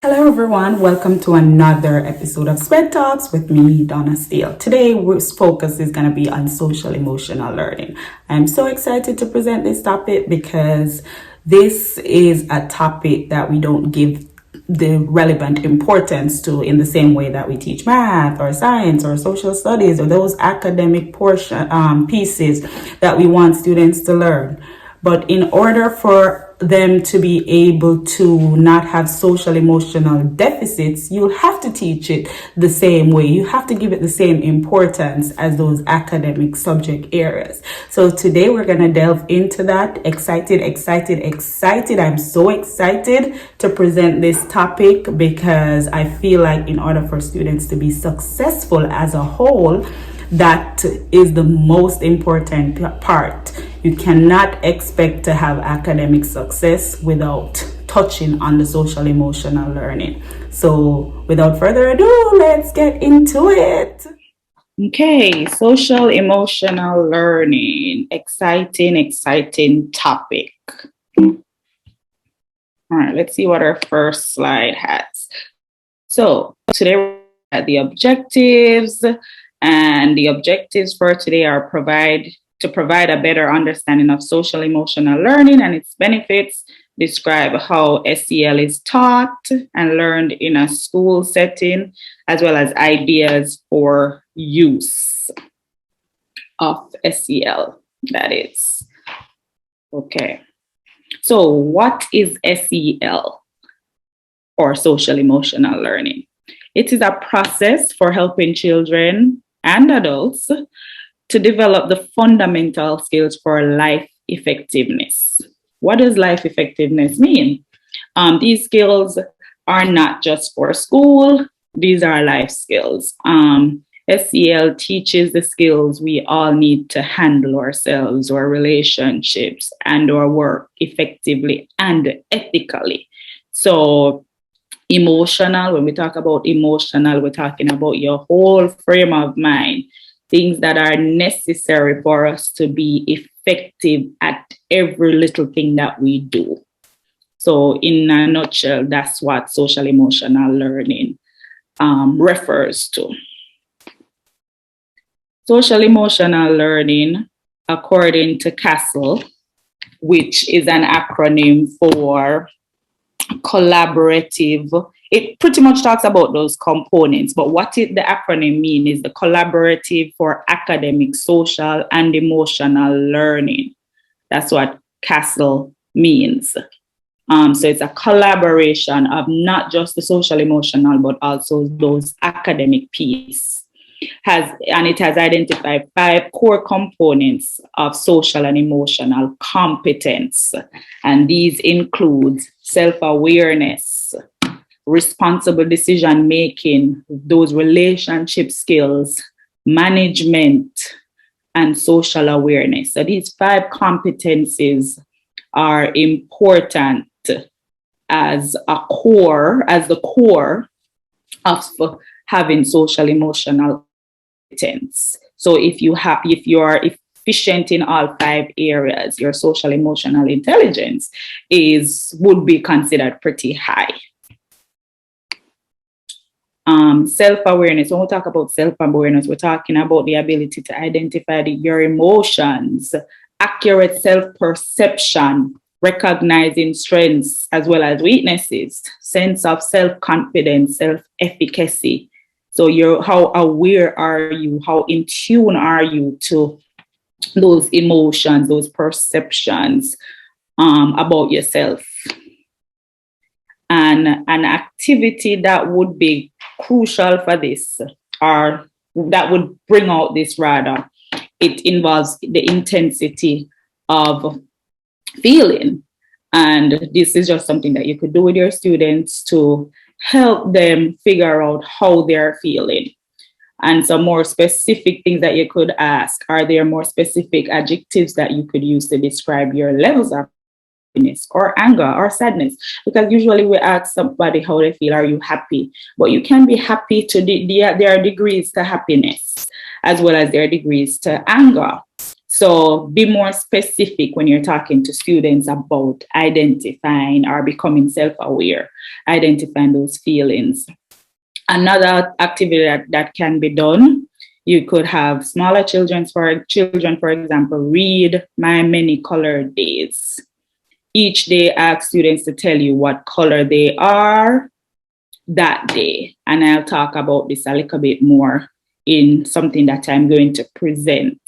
Hello, everyone. Welcome to another episode of Spread Talks with me, Donna Steele. Today, our focus is going to be on social emotional learning. I'm so excited to present this topic because this is a topic that we don't give the relevant importance to in the same way that we teach math or science or social studies or those academic pieces that we want students to learn. But in order for them to be able to not have social emotional deficits, you'll have to teach it the same way. You have to give it the same importance as those academic subject areas. So today we're going to delve into that. Excited. I'm so excited to present this topic because I feel like in order for students to be successful as a whole, that is the most important part. You cannot expect to have academic success without touching on the social emotional learning. So without further ado, let's get into it. Okay, social emotional learning. Exciting topic. All right, let's see what our first slide has. So today we're at the objectives, and the objectives for today are to provide a better understanding of social emotional learning and its benefits, describe how SEL is taught and learned in a school setting, as well as ideas for use of SEL, that is. Okay. So what is SEL, or social emotional learning? It is a process for helping children and adults to develop the fundamental skills for life effectiveness. What does life effectiveness mean? These skills are not just for school, these are life skills. SEL teaches the skills we all need to handle ourselves, our relationships, and our work effectively and ethically. So emotional, when we talk about emotional, we're talking about your whole frame of mind, things that are necessary for us to be effective at every little thing that we do. So in a nutshell, that's what social emotional learning refers to. Social emotional learning, according to CASTLE, which is an acronym for collaborative. It pretty much talks about those components, but the acronym mean is the collaborative for academic, social, and emotional learning. That's what CASTLE means. So it's a collaboration of not just the social emotional, but also those academic piece. It has identified 5 core components of social and emotional competence. And these include self-awareness, responsible decision making, those relationship skills, management, and social awareness. So these 5 competencies are important as the core of having social emotional competence. So if you are efficient in all 5 areas, your social emotional intelligence would be considered pretty high. Self-awareness. When we talk about self-awareness, we're talking about the ability to identify your emotions, accurate self-perception, recognizing strengths as well as weaknesses, sense of self-confidence, self-efficacy. So how aware are you? How in tune are you to those emotions, those perceptions about yourself? And an activity that would be crucial for this, or that would bring out this rather, it involves the intensity of feeling. And this is just something that you could do with your students to help them figure out how they're feeling. And some more specific things that you could ask, are there more specific adjectives that you could use to describe your levels of happiness or anger or sadness? Because usually we ask somebody how they feel, are you happy? But you can be happy there are degrees to happiness as well as there are degrees to anger. So be more specific when you're talking to students about identifying or becoming self-aware, identifying those feelings. Another activity that can be done, you could have smaller children, for example, read My Many Colored Days. Each day, ask students to tell you what color they are that day. And I'll talk about this a little bit more in something that I'm going to present.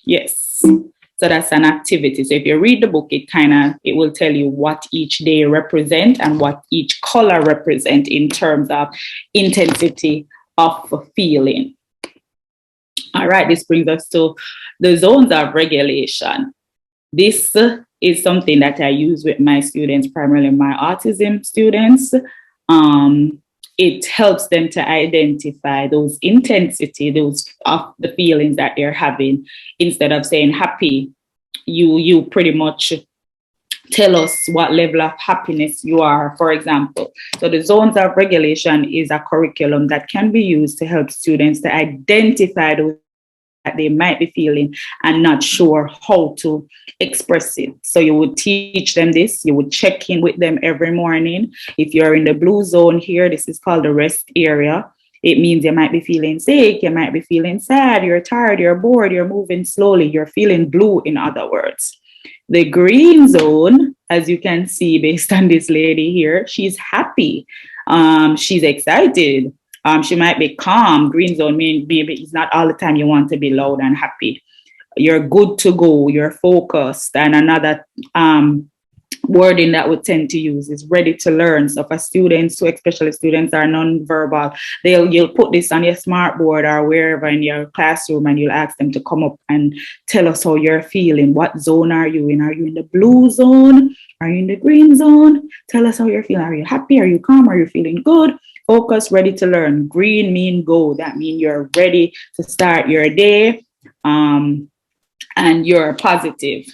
Yes. So that's an activity. So if you read the book, it will tell you what each day represent and what each color represent in terms of intensity of feeling. All right, this brings us to the zones of regulation. This is something that I use with my students, primarily my autism students. It helps them to identify those intensity, those of the feelings that they're having. Instead of saying happy, you pretty much tell us what level of happiness you are, for example. So the zones of regulation is a curriculum that can be used to help students to identify those that they might be feeling and not sure how to express it. So you would teach them this, you would check in with them every morning. If you're in the blue zone here, this is called the rest area. It means you might be feeling sick, you might be feeling sad, you're tired, you're bored, you're moving slowly, you're feeling blue, in other words. The green zone, as you can see based on this lady here, she's happy, she's excited. She might be calm. Green zone, maybe it's not all the time you want to be loud and happy. You're good to go. You're focused. And another wording that we tend to use is ready to learn. So for students, so especially students are nonverbal, you'll put this on your smart board or wherever in your classroom, and you'll ask them to come up and tell us how you're feeling. What zone are you in? Are you in the blue zone? Are you in the green zone? Tell us how you're feeling. Are you happy? Are you calm? Are you feeling good? Focus, ready to learn. Green mean go. That means you're ready to start your day, and you're positive.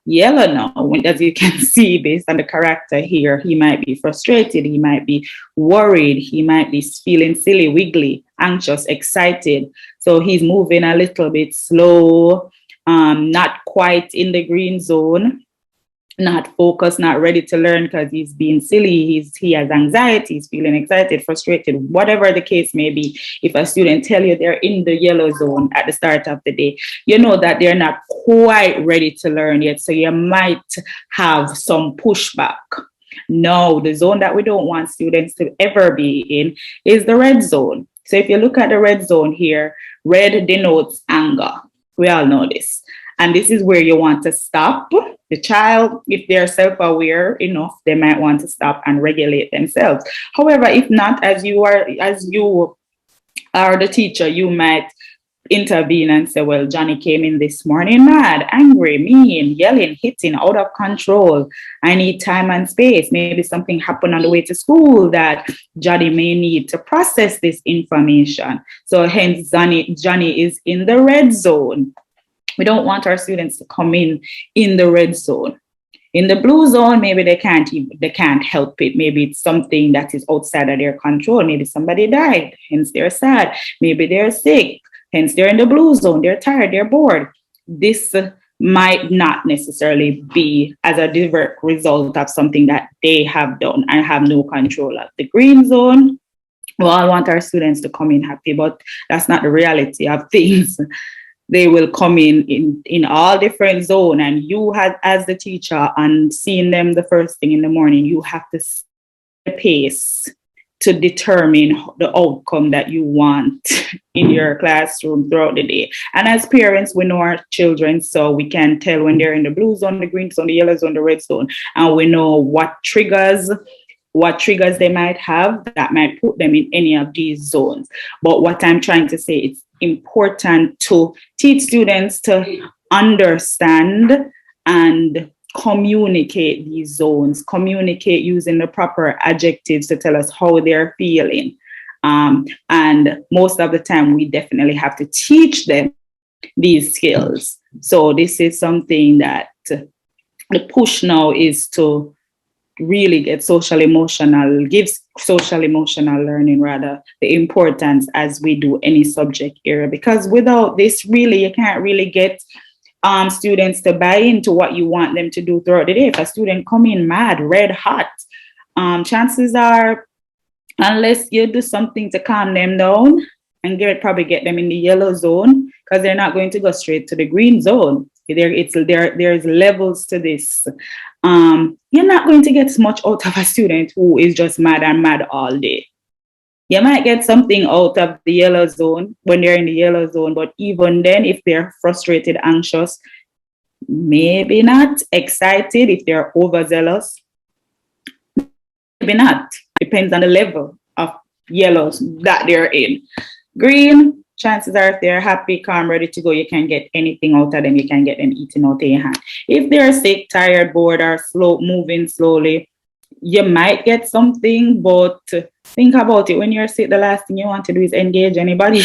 Yellow now, as you can see based on the character here, he might be frustrated, he might be worried, he might be feeling silly, wiggly, anxious, excited. So he's moving a little bit slow, not quite in the green zone, not focused, not ready to learn because he's being silly, he has anxiety, he's feeling excited, frustrated, whatever the case may be. If a student tell you they're in the yellow zone at the start of the day, you know that they're not quite ready to learn yet, so you might have some pushback. No, the zone that we don't want students to ever be in is the red zone. So if you look at the red zone here, red denotes anger. We all know this. And this is where you want to stop. The child, if they're self-aware enough, they might want to stop and regulate themselves. However, if not, as you are the teacher, you might intervene and say, well, Johnny came in this morning mad, angry, mean, yelling, hitting, out of control. I need time and space. Maybe something happened on the way to school that Johnny may need to process this information. So hence, Johnny is in the red zone. We don't want our students to come in the red zone. In the blue zone, maybe they can't help it. Maybe it's something that is outside of their control. Maybe somebody died, hence they're sad. Maybe they're sick, hence they're in the blue zone. They're tired, they're bored. This might not necessarily be as a direct result of something that they have done and have no control of. The green zone, well, I want our students to come in happy, but that's not the reality of things. They will come in all different zones, and you have, as the teacher, and seeing them the first thing in the morning, you have to set the pace to determine the outcome that you want in your classroom throughout the day. And as parents, we know our children, so we can tell when they're in the blue zone, the green zone, the yellow zone, the red zone, and we know what triggers they might have that might put them in any of these zones. But what I'm trying to say, it's important to teach students to understand and communicate these zones, communicate using the proper adjectives to tell us how they're feeling. And most of the time, we definitely have to teach them these skills. So this is something that the push now is to really get gives social emotional learning rather the importance as we do any subject area, because without this, really, you can't really get students to buy into what you want them to do throughout the day. If a student come in mad, red hot, chances are, unless you do something to calm them down and probably get them in the yellow zone, because they're not going to go straight to the green zone. There's levels to this. You're not going to get much out of a student who is just mad and mad all day. You might get something out of the yellow zone when they're in the yellow zone, but even then, if they're frustrated, anxious, maybe not excited, if they're overzealous, maybe not. Depends on the level of yellows that they're in. Green, chances are if they're happy, calm, ready to go, you can get anything out of them. You can get them eating out of your hand. If they're sick, tired, bored, or moving slowly, you might get something, but think about it. When you're sick, the last thing you want to do is engage anybody.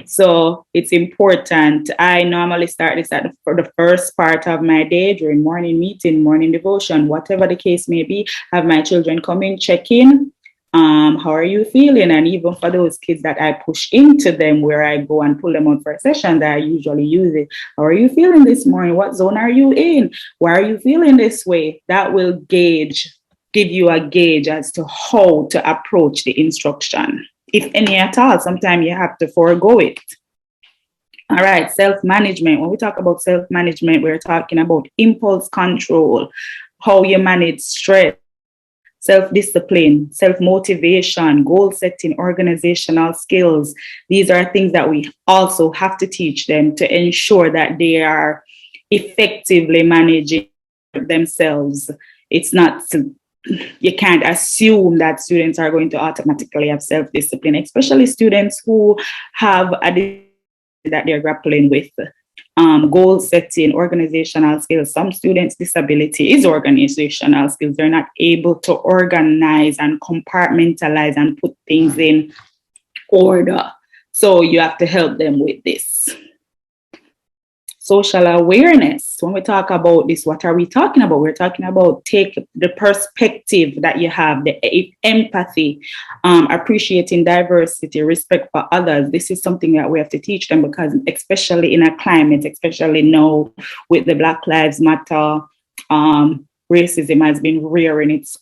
So it's important. I normally start this for the first part of my day during morning meeting, morning devotion, whatever the case may be. Have my children come in, check in. How are you feeling? And even for those kids that I push into them, where I go and pull them on for a session, that I usually use it. How are you feeling this morning? What zone are you in? Why are you feeling this way? That will give you a gauge as to how to approach the instruction, if any at all. Sometimes you have to forego it. All right, self-management. When we talk about self-management, we're talking about impulse control, how you manage stress, self-discipline, self-motivation, goal setting, organizational skills. These are things that we also have to teach them to ensure that they are effectively managing themselves. It's not, you can't assume that students are going to automatically have self-discipline, especially students who have a that they're grappling with. Goal setting, organizational skills. Some students' disability is organizational skills. They're not able to organize and compartmentalize and put things in order. So you have to help them with this. Social awareness. When we talk about this, what are we talking about? We're talking about take the perspective that you have, the empathy, appreciating diversity, respect for others. This is something that we have to teach them, because especially in a climate, especially now with the Black Lives Matter, racism has been rearing its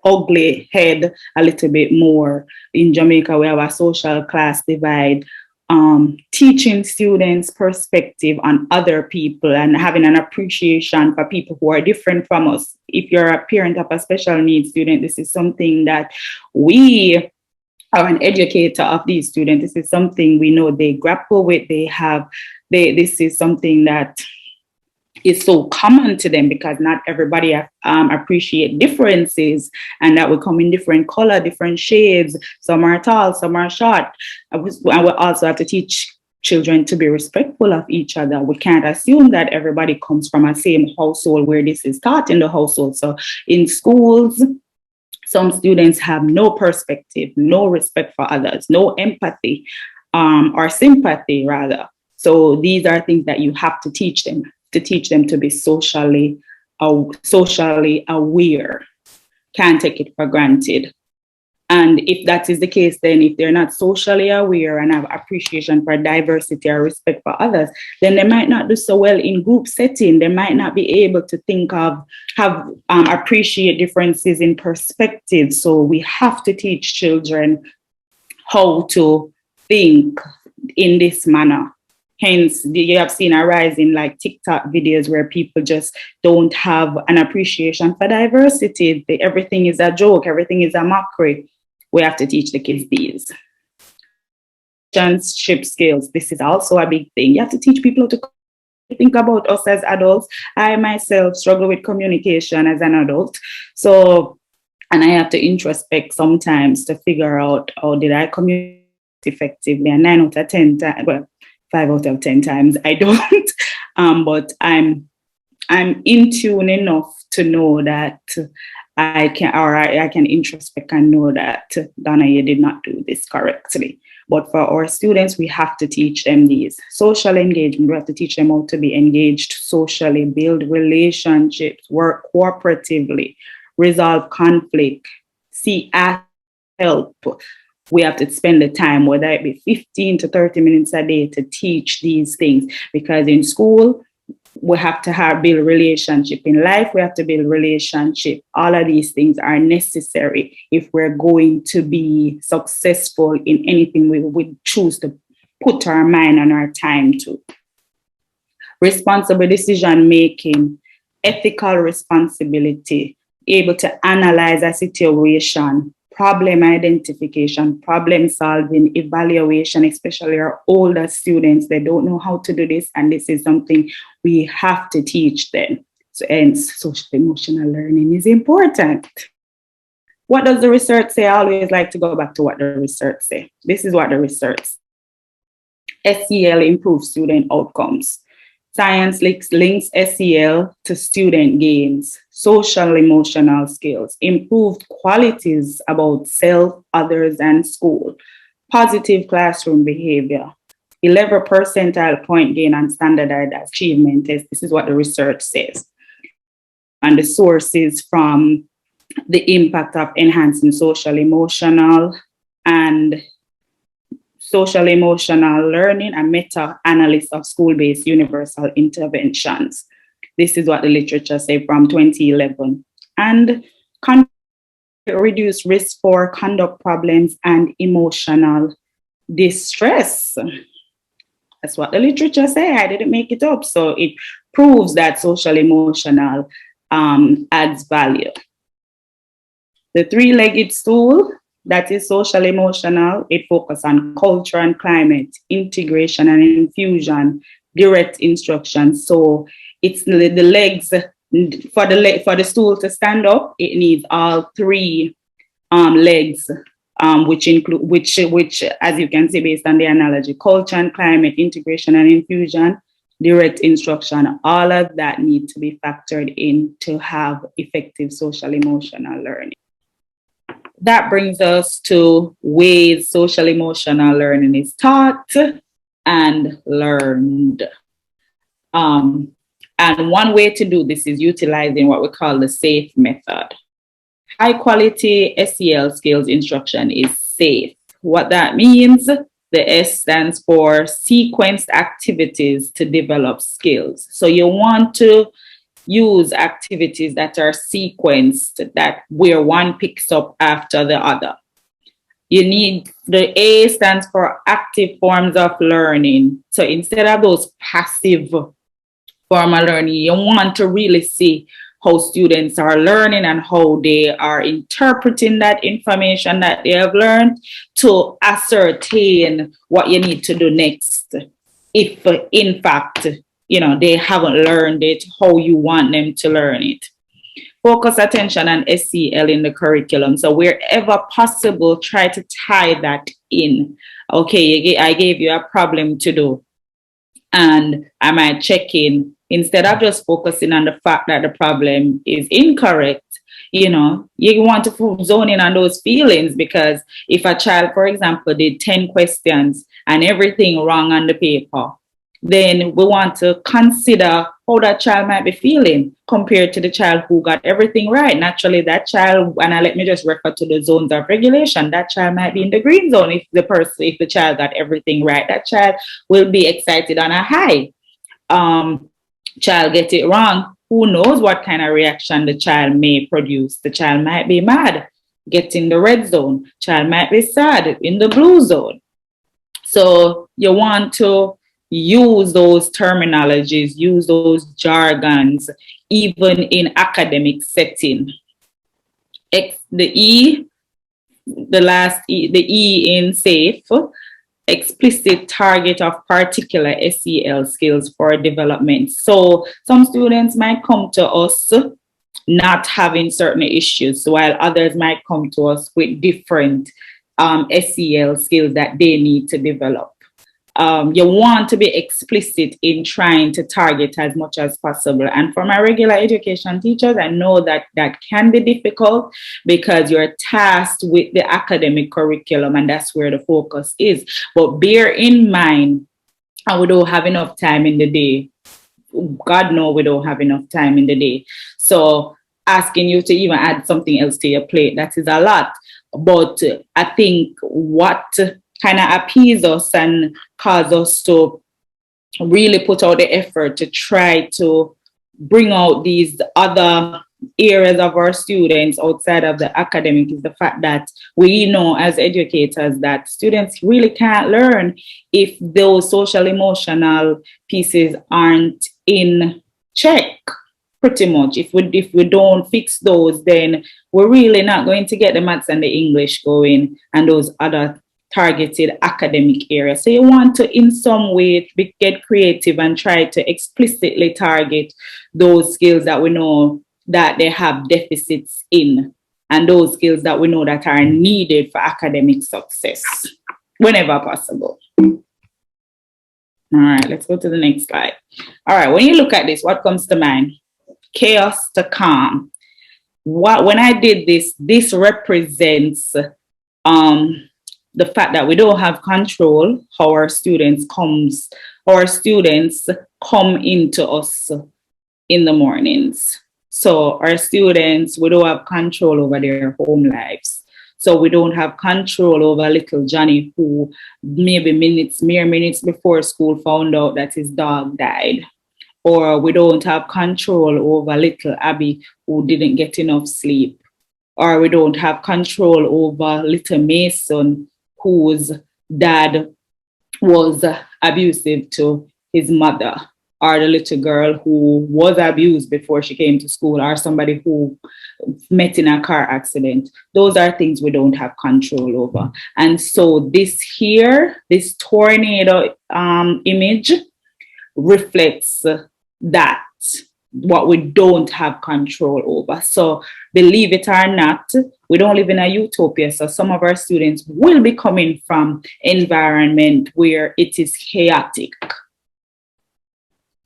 ugly head a little bit more. In Jamaica, we have a social class divide. Teaching students perspective on other people and having an appreciation for people who are different from us. If you're a parent of a special needs student, this is something that we are an educator of these students. This is something we know they grapple with. This is something that is so common to them, because not everybody appreciate differences, and that will come in different color, different shades. Some are tall, some are short. I will also have to teach children to be respectful of each other. We can't assume that everybody comes from a same household where this is taught in the household. So in schools, some students have no perspective, no respect for others, no empathy, or sympathy rather. So these are things that you have to teach them to be socially aware. Can't take it for granted. And if that is the case, then if they're not socially aware and have appreciation for diversity or respect for others, then they might not do so well in group setting. They might not be able to appreciate differences in perspective. So we have to teach children how to think in this manner. Hence, you have seen a rise in like TikTok videos where people just don't have an appreciation for diversity. Everything is a joke. Everything is a mockery. We have to teach the kids these. Relationship skills. This is also a big thing. You have to teach people to think about us as adults. I myself struggle with communication as an adult. So, and I have to introspect sometimes to figure out how did I communicate effectively. And 9 out of 10 times, well, 5 out of 10 times I don't, but I'm in tune enough to know that I can introspect and know that, Donna, you did not do this correctly. But for our students, we have to teach them these. Social engagement, we have to teach them how to be engaged socially, build relationships, work cooperatively, resolve conflict, ask help. We have to spend the time, whether it be 15 to 30 minutes a day, to teach these things. Because in school, we have to build relationship. In life, we have to build relationship. All of these things are necessary if we're going to be successful in anything we choose to put our mind and our time to. Responsible decision making, ethical responsibility, able to analyze a situation, problem identification, problem solving, evaluation, especially our older students. They don't know how to do this, and this is something we have to teach them. So, and social emotional learning is important. What does the research say? I always like to go back to what the research say. This is what the research says. SEL improves student outcomes. Science links SEL to student gains, social emotional skills, improved qualities about self, others, and school, positive classroom behavior, 11 percentile point gain on standardized achievement test. This is what the research says. And the sources from the impact of enhancing social emotional learning and meta-analysis of school-based universal interventions. This is what the literature says from 2011. And reduce risk for conduct problems and emotional distress. That's what the literature says. I didn't make it up. So it proves that social emotional adds value. The three-legged stool, that is social emotional, it focuses on culture and climate, integration and infusion, direct instruction. So it's the legs, for the stool to stand up, it needs all three legs, which as you can see based on the analogy, culture and climate, integration and infusion, direct instruction, all of that need to be factored in to have effective social emotional learning. That brings us to ways social emotional learning is taught and learned. And one way to do this is utilizing what we call the SAFE method. High quality SEL skills instruction is SAFE. What that means, the S stands for sequenced activities to develop skills. So you want to use activities that are sequenced, that where one picks up after the other. You need, the A stands for active forms of learning. So instead of those passive formal learning, you want to really see how students are learning and how they are interpreting that information that they have learned to ascertain what you need to do next. If in fact, they haven't learned it how you want them to learn it. Focus attention on SEL in the curriculum. So wherever possible, try to tie that in. Okay, I gave you a problem to do, and I might check in. Instead of just focusing on the fact that the problem is incorrect, you want to zone in on those feelings, because if a child, for example, did 10 questions and everything wrong on the paper, then we want to consider how that child might be feeling compared to the child who got everything right. Naturally, that child, and let me just refer to the zones of regulation, that child might be in the green zone. If the child got everything right, that child will be excited on a high. Child get it wrong, who knows what kind of reaction the child may produce. The child might be mad, get in the red zone. Child might be sad, in the blue zone. So you want to use those terminologies, use those jargons, even in academic setting. The E in SAFE, explicit target of particular SEL skills for development. So some students might come to us not having certain issues, while others might come to us with different SEL skills that they need to develop. You want to be explicit in trying to target as much as possible. And for my regular education teachers, I know that that can be difficult because you're tasked with the academic curriculum, and that's where the focus is. But bear in mind, and we don't have enough time in the day. God knows we don't have enough time in the day. So asking you to even add something else to your plate. That is a lot. But I think what kind of appease us and cause us to really put out the effort to try to bring out these other areas of our students outside of the academic is the fact that we know as educators that students really can't learn if those social emotional pieces aren't in check. Pretty much, if we don't fix those, then we're really not going to get the maths and the English going and those other targeted academic areas. So you want to, in some way, get creative and try to explicitly target those skills that we know that they have deficits in, and those skills that we know that are needed for academic success whenever possible. All right, let's go to the next slide. All right, when you look at this, what comes to mind? Chaos to calm. When I did this, this represents the fact that we don't have control how our students come into us in the mornings. So our students, we don't have control over their home lives. So we don't have control over little Johnny who maybe mere minutes before school found out that his dog died. Or we don't have control over little Abby who didn't get enough sleep. Or we don't have control over little Mason whose dad was abusive to his mother, or the little girl who was abused before she came to school, or somebody who met in a car accident. Those are things we don't have control over. And so this tornado image reflects that, what we don't have control over. So believe it or not, we don't live in a utopia. So some of our students will be coming from environment where it is chaotic.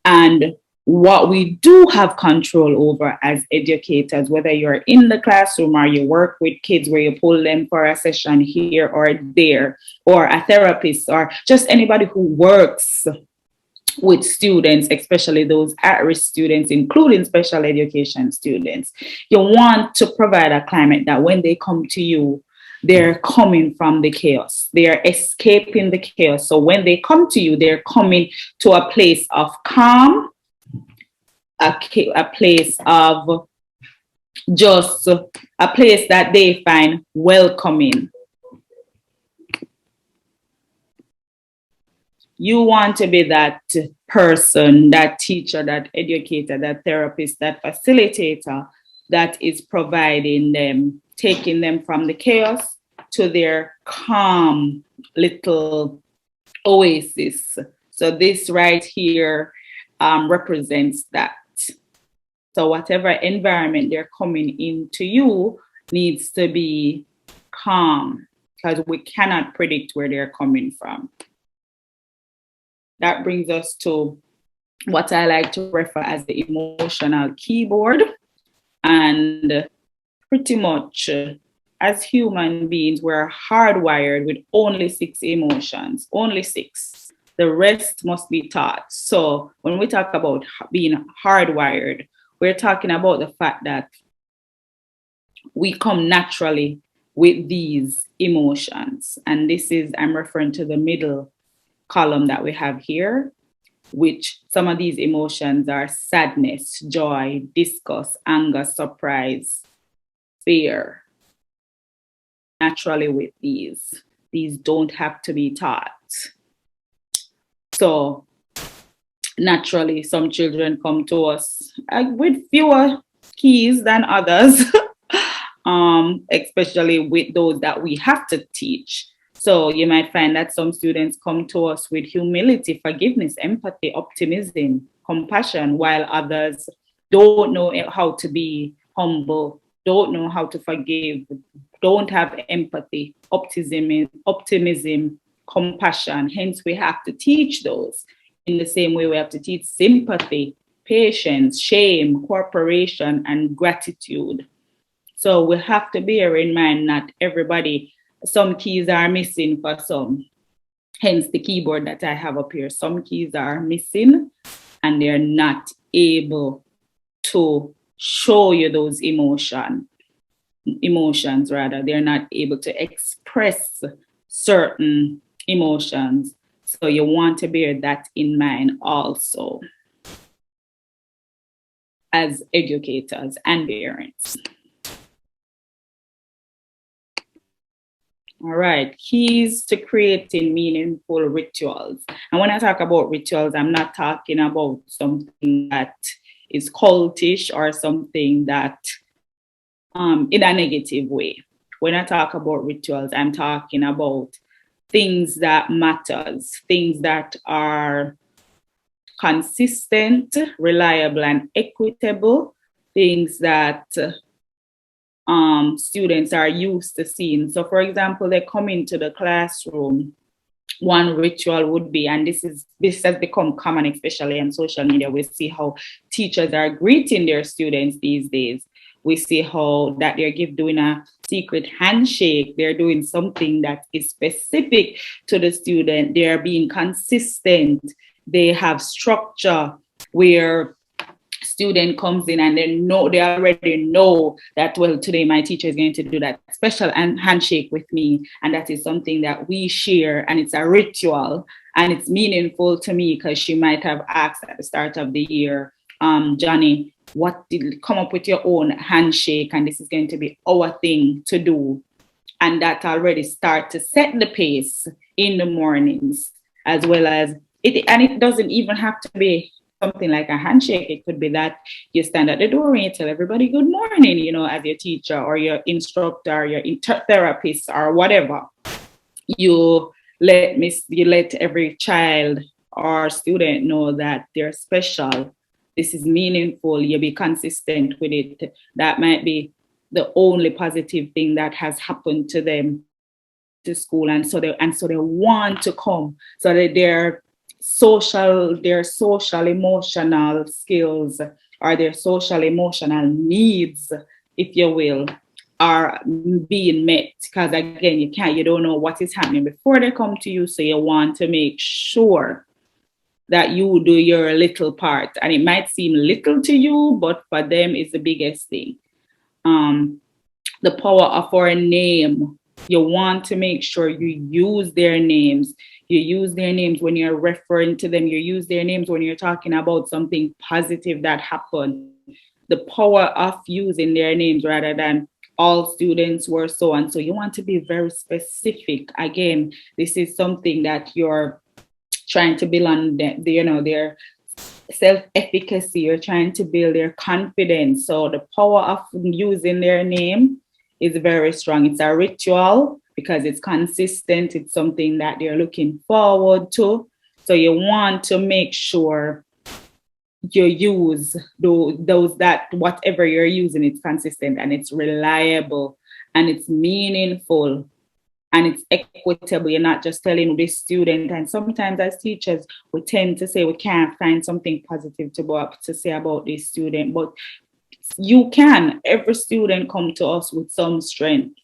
And what we do have control over as educators, whether you're in the classroom or you work with kids where you pull them for a session here or there, or a therapist, or just anybody who works with students, especially those at-risk students, including special education students, you want to provide a climate that when they come to you, they're coming from the chaos. They're escaping the chaos. So when they come to you, they're coming to a place of calm, a place of just a place that they find welcoming. You want to be that person, that teacher, that educator, that therapist, that facilitator that is providing them, taking them from the chaos to their calm little oasis. So this right here represents that. So whatever environment they're coming into you needs to be calm, because we cannot predict where they're coming from. That brings us to what I like to refer as the emotional keyboard. And pretty much as human beings, we're hardwired with only 6 emotions, only 6. The rest must be taught. So when we talk about being hardwired, we're talking about the fact that we come naturally with these emotions. And this is, I'm referring to the middle column that we have here, which some of these emotions are sadness, joy, disgust, anger, surprise, fear. Naturally with these don't have to be taught. So naturally, some children come to us with fewer keys than others, especially with those that we have to teach. So you might find that some students come to us with humility, forgiveness, empathy, optimism, compassion, while others don't know how to be humble, don't know how to forgive, don't have empathy, optimism, compassion. Hence, we have to teach those. In the same way, we have to teach sympathy, patience, shame, cooperation, and gratitude. So we have to bear in mind that everybody, some keys are missing for some. Hence the keyboard that I have up here. Some keys are missing and they're not able to show you those emotions rather. They're not able to express certain emotions. So you want to bear that in mind also as educators and parents. All right, keys to creating meaningful rituals. And when I talk about rituals, I'm not talking about something that is cultish or something that in a negative way. When I talk about rituals, I'm talking about things that matters, things that are consistent, reliable, and equitable, things that students are used to seeing. So, for example, they come into the classroom. One ritual would be, and this has become common, especially on social media. We see how teachers are greeting their students these days. We see how that they're doing a secret handshake. They're doing something that is specific to the student. They're being consistent. They have structure where student comes in and they already know that, well, today my teacher is going to do that special handshake with me, and that is something that we share, and it's a ritual, and it's meaningful to me because she might have asked at the start of the year, Johnny, what did come up with your own handshake, and this is going to be our thing to do. And that already start to set the pace in the mornings, as well as it, and it doesn't even have to be something like a handshake. It could be that you stand at the door and you tell everybody good morning, you know, as your teacher or your instructor, your therapist or whatever. You let every child or student know that they're special. This is meaningful. You be consistent with it. That might be the only positive thing that has happened to them to school, and so they want to come, so that their social emotional skills or their social emotional needs, if you will, are being met. Because again, you don't know what is happening before they come to you, so you want to make sure that you do your little part. And it might seem little to you, but for them it's the biggest thing. The power of our name. You want to make sure you use their names. You use their names when you're referring to them. You use their names when you're talking about something positive that happened. The power of using their names rather than all students were so and so. You want to be very specific. Again, this is something that you're trying to build on their self-efficacy. You're trying to build their confidence. So the power of using their name is very strong. It's a ritual because it's consistent. It's something that they're looking forward to. So you want to make sure you use those that whatever you're using, it's consistent and it's reliable and it's meaningful and it's equitable. You're not just telling this student. And sometimes as teachers, we tend to say we can't find something positive to say about this student, but you can. Every student come to us with some strength.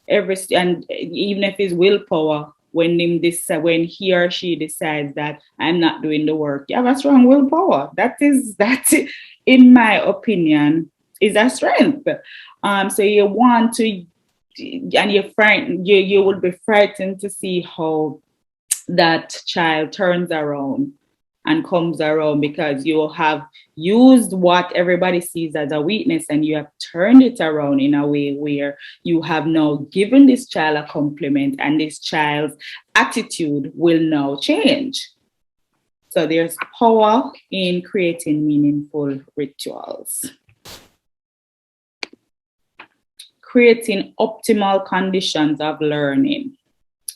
And even if it's willpower, when he or she decides that I'm not doing the work, you have a strong willpower. That in my opinion, is a strength. So you want to, and you would be frightened to see how that child turns around and comes around, because you have used what everybody sees as a weakness and you have turned it around in a way where you have now given this child a compliment, and this child's attitude will now change. So there's power in creating meaningful rituals. Creating optimal conditions of learning.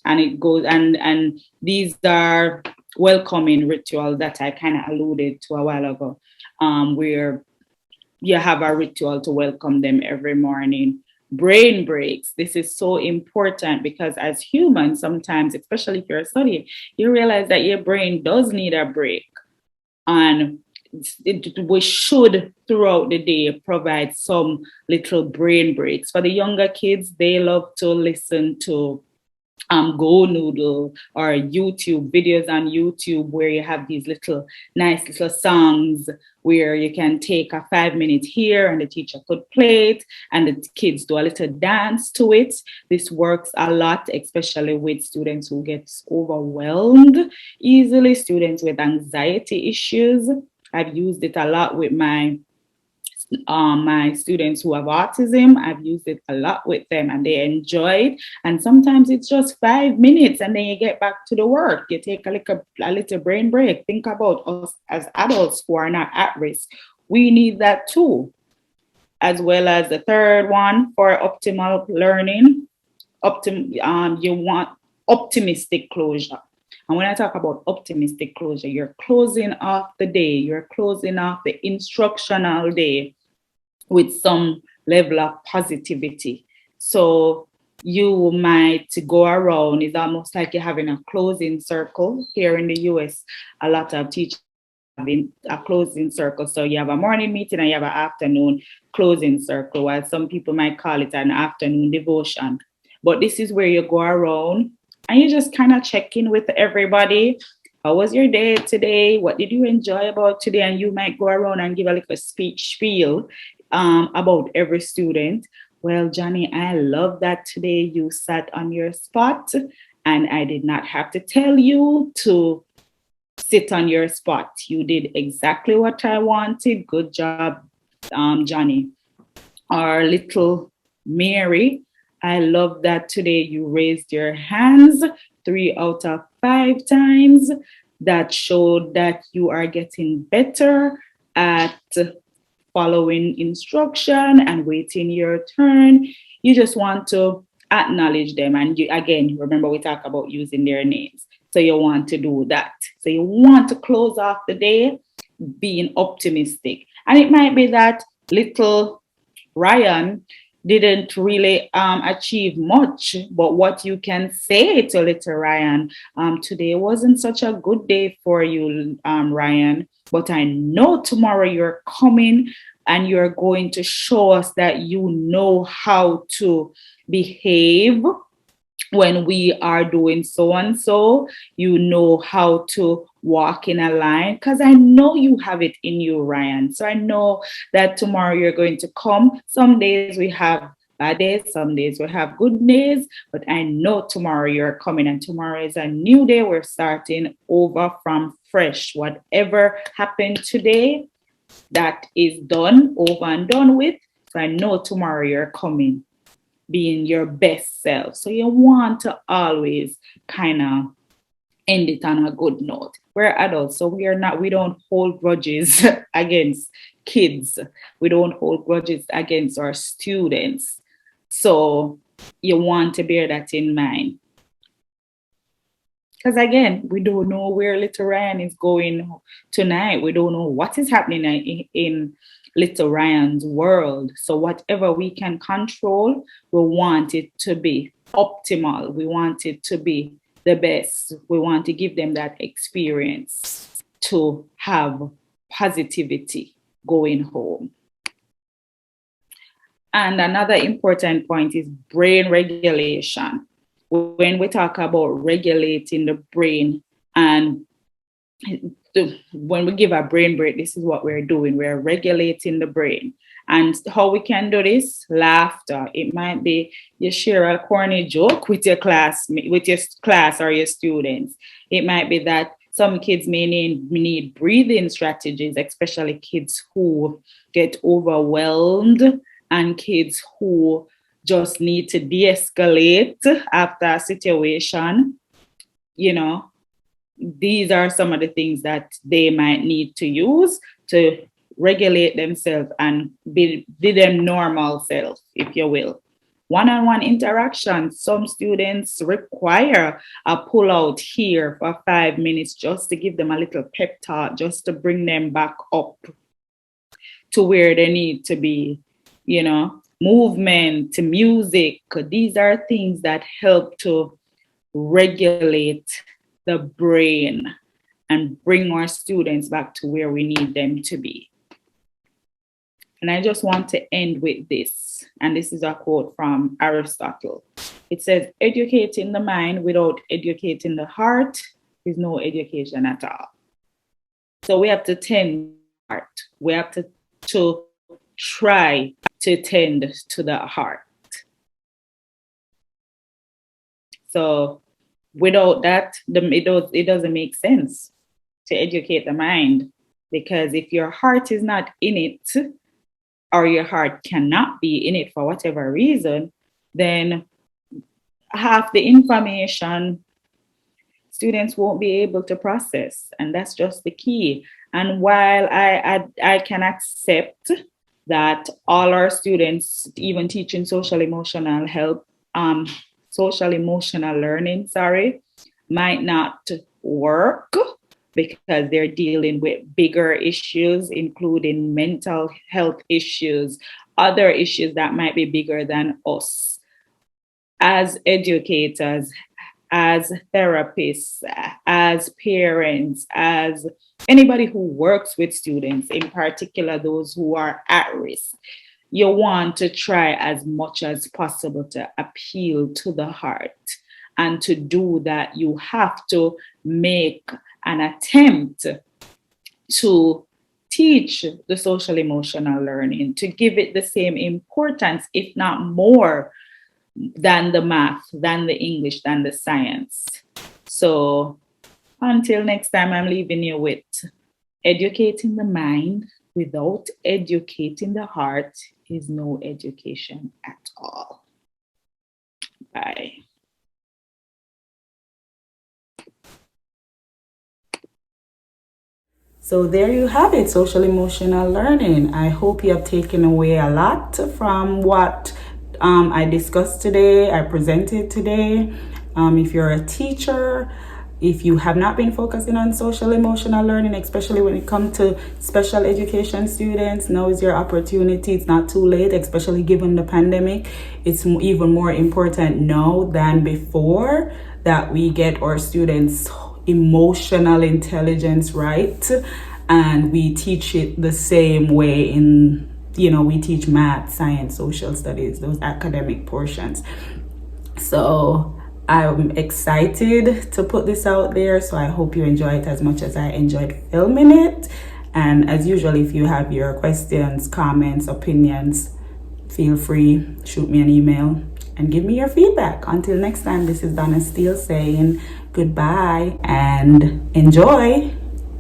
And it goes, and these are welcoming rituals that I kind of alluded to a while ago, where you have a ritual to welcome them every morning. Brain breaks. This is so important because as humans, sometimes, especially if you're studying, you realize that your brain does need a break. And we should, throughout the day, provide some little brain breaks. For the younger kids, they love to listen to Go Noodle or YouTube videos on YouTube where you have these nice little songs where you can take a 5 minute here and the teacher could play it and the kids do a little dance to it. This works a lot, especially with students who get overwhelmed easily, students with anxiety issues. I've used it a lot with my students who have autism. I've used it a lot with them and they enjoy it. And sometimes it's just 5 minutes and then you get back to the work. You take a little brain break. Think about us as adults who are not at risk. We need that too. As well as the third one for optimal learning, you want optimistic closure. And when I talk about optimistic closure, you're closing off the day, you're closing off the instructional day with some level of positivity. So you might go around, it's almost like you're having a closing circle. Here in the US, a lot of teachers having a closing circle. So you have a morning meeting and you have an afternoon closing circle, while some people might call it an afternoon devotion. But this is where you go around and you just kind of check in with everybody. How was your day today? What did you enjoy about today? And you might go around and give a little speech spiel about every student. Well, Johnny, I love that today you sat on your spot and I did not have to tell you to sit on your spot. You did exactly what I wanted. Good job, Johnny. Our little Mary, I love that today you raised your hands 3 out of 5 times. That showed that you are getting better at following instruction and waiting your turn. You just want to acknowledge them. And you, again, remember we talk about using their names. So you want to do that. So you want to close off the day being optimistic. And it might be that little Ryan didn't really achieve much, but what you can say to little Ryan, today wasn't such a good day for you, Ryan, but I know tomorrow you're coming and you're going to show us that you know how to behave when we are doing so and so. You know how to walk in a line, because I know you have it in you, Ryan. So I know that tomorrow you're going to come. Some days we have bad days, some days we have good days, but I know tomorrow you're coming, and tomorrow is a new day. We're starting over from fresh. Whatever happened today, that is done, over and done with. So I know tomorrow you're coming, being your best self. So you want to always kind of end it on a good note. We're adults, so we don't hold grudges against kids. We don't hold grudges against our students. So you want to bear that in mind. Because again, we don't know where little Ryan is going tonight. We don't know what is happening in little Ryan's world. So whatever we can control, we want it to be optimal. We want it to be the best. We want to give them that experience to have positivity going home. And another important point is brain regulation. When we talk about regulating the brain, and when we give a brain break, this is what we're doing. We're regulating the brain. And how we can do this? Laughter. It might be you share a corny joke with your class or your students. It might be that some kids may need breathing strategies, especially kids who get overwhelmed and kids who just need to de-escalate after a situation. You know, these are some of the things that they might need to use to regulate themselves and be them normal self, if you will. One-on-one interaction, some students require a pull-out here for 5 minutes just to give them a little pep talk, just to bring them back up to where they need to be. You know, movement, music, these are things that help to regulate the brain and bring our students back to where we need them to be. And I just want to end with this. And this is a quote from Aristotle. It says educating the mind without educating the heart is no education at all. So we have to tend the heart. We have to try to tend to the heart. So without that, it doesn't make sense to educate the mind, because if your heart is not in it, or your heart cannot be in it for whatever reason, then half the information students won't be able to process. And that's just the key. And while I can accept that all our students, even teaching social emotional learning, might not work, because they're dealing with bigger issues, including mental health issues, other issues that might be bigger than us. As educators, as therapists, as parents, as anybody who works with students, in particular those who are at risk, you want to try as much as possible to appeal to the heart. And to do that, you have to make an attempt to teach the social emotional learning, to give it the same importance, if not more, than the math, than the English, than the science. So until next time, I'm leaving you with educating the mind without educating the heart is no education at all. Bye. So there you have it, social emotional learning. I hope you have taken away a lot from what I discussed today, I presented today. If you're a teacher, if you have not been focusing on social emotional learning, especially when it comes to special education students, now is your opportunity. It's not too late, especially given the pandemic. It's even more important now than before that we get our students emotional intelligence right, and we teach it the same way in, we teach math, science, social studies, those academic portions. So I'm excited to put this out there, so I hope you enjoy it as much as I enjoyed filming it. And as usual, if you have your questions, comments, opinions, feel free, shoot me an email and give me your feedback. Until next time, this is Donna Steele saying goodbye and enjoy.